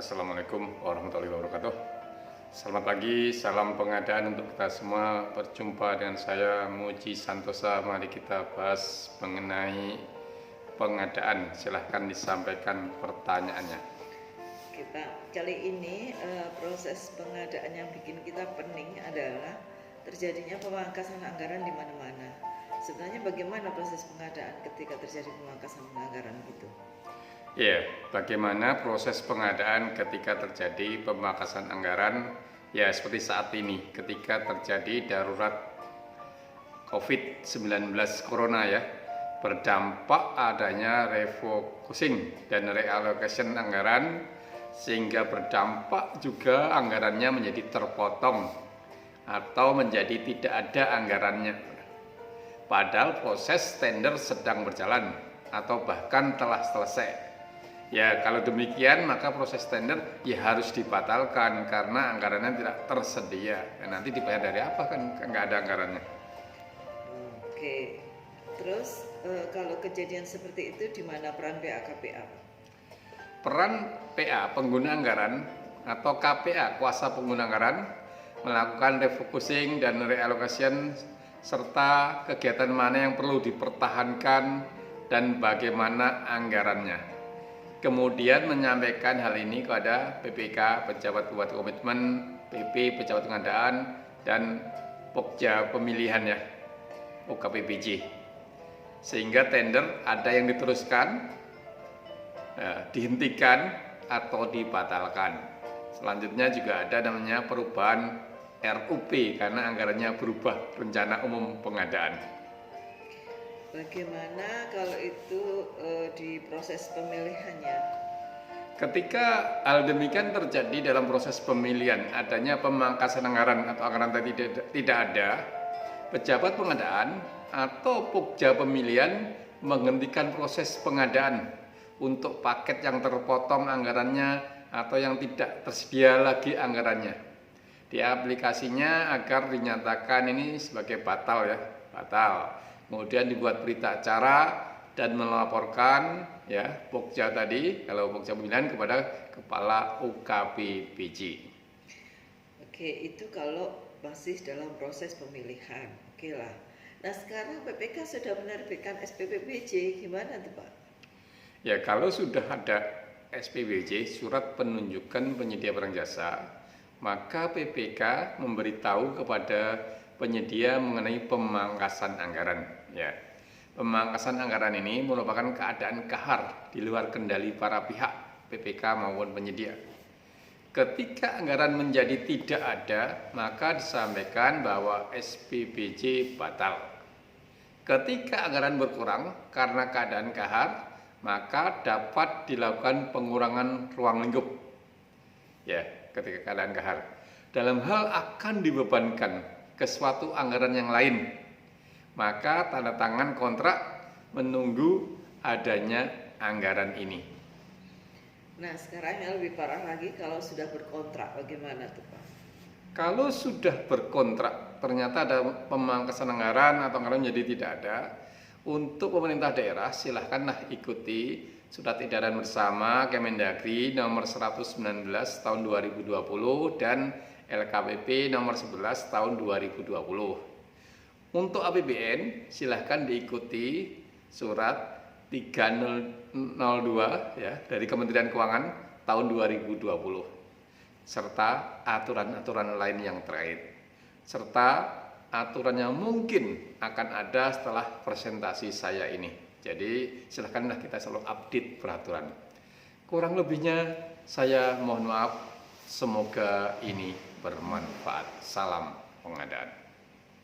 Assalamualaikum warahmatullahi wabarakatuh. Selamat pagi, salam pengadaan untuk kita semua. Berjumpa dengan saya Muji Santosa. Mari kita bahas mengenai pengadaan. Silahkan disampaikan pertanyaannya. Kali ini proses pengadaan yang bikin kita pening adalah terjadinya pemangkasan anggaran di mana-mana. Sebenarnya bagaimana proses pengadaan ketika terjadi pemangkasan anggaran gitu? Ya, bagaimana proses pengadaan ketika terjadi pemangkasan anggaran? Ya, seperti saat ini ketika terjadi darurat COVID-19 Corona ya, berdampak adanya refocusing dan reallocation anggaran, sehingga berdampak juga anggarannya menjadi terpotong atau menjadi tidak ada anggarannya. Padahal proses tender sedang berjalan atau bahkan telah selesai. Ya, kalau demikian maka proses tender ya harus dibatalkan karena anggarannya tidak tersedia. Nanti dibayar dari apa kan nggak ada anggarannya. Oke, terus kalau kejadian seperti itu di mana peran PA-KPA? Peran PA, pengguna anggaran, atau KPA, kuasa pengguna anggaran, melakukan refocusing dan reallocation serta kegiatan mana yang perlu dipertahankan dan bagaimana anggarannya. Kemudian menyampaikan hal ini kepada PPK, Pejabat Pembuat Komitmen, PP, Pejabat Pengadaan, dan Pokja Pemilihan ya, OKPBJ. Sehingga tender ada yang diteruskan, dihentikan, atau dibatalkan. Selanjutnya juga ada namanya perubahan RUP karena anggarannya berubah, Rencana Umum Pengadaan. Bagaimana kalau itu di proses pemilihannya? Ketika hal demikian terjadi dalam proses pemilihan, adanya pemangkasan anggaran atau anggaran tidak ada, pejabat pengadaan atau pokja pemilihan menghentikan proses pengadaan untuk paket yang terpotong anggarannya atau yang tidak tersedia lagi anggarannya. Di aplikasinya agar dinyatakan ini sebagai batal ya, batal. Kemudian dibuat berita acara dan melaporkan ya Pokja tadi, kalau Pokja pemilihan kepada Kepala UKPBJ. Oke, itu kalau masih dalam proses pemilihan. Oke lah. Nah sekarang PPK sudah menerbitkan SPPBJ, gimana tuh Pak? Ya, kalau sudah ada SPBJ, surat penunjukan penyedia barang jasa, maka PPK memberitahu kepada penyedia mengenai pemangkasan anggaran. Ya, pemangkasan anggaran ini merupakan keadaan kahar di luar kendali para pihak PPK maupun penyedia. Ketika anggaran menjadi tidak ada, maka disampaikan bahwa SPBJ batal. Ketika anggaran berkurang karena keadaan kahar, maka dapat dilakukan pengurangan ruang lingkup. Ya, ketika keadaan kahar. Dalam hal akan dibebankan ke suatu anggaran yang lain, maka tanda tangan kontrak menunggu adanya anggaran ini. Nah sekarang yang lebih parah lagi kalau sudah berkontrak, bagaimana tuh Pak? Kalau sudah berkontrak ternyata ada pemangkasan anggaran atau anggaran jadi tidak ada, untuk pemerintah daerah silahkanlah ikuti surat edaran bersama Kemendagri nomor 119 tahun 2020 dan LKPP nomor 11 tahun 2020. Untuk APBN silahkan diikuti surat 302 ya dari Kementerian Keuangan tahun 2020 serta aturan-aturan lain yang terkait serta aturan yang mungkin akan ada setelah presentasi saya ini. Jadi silahkanlah kita selalu update peraturan. Kurang lebihnya saya mohon maaf, semoga ini bermanfaat. Salam pengadaan.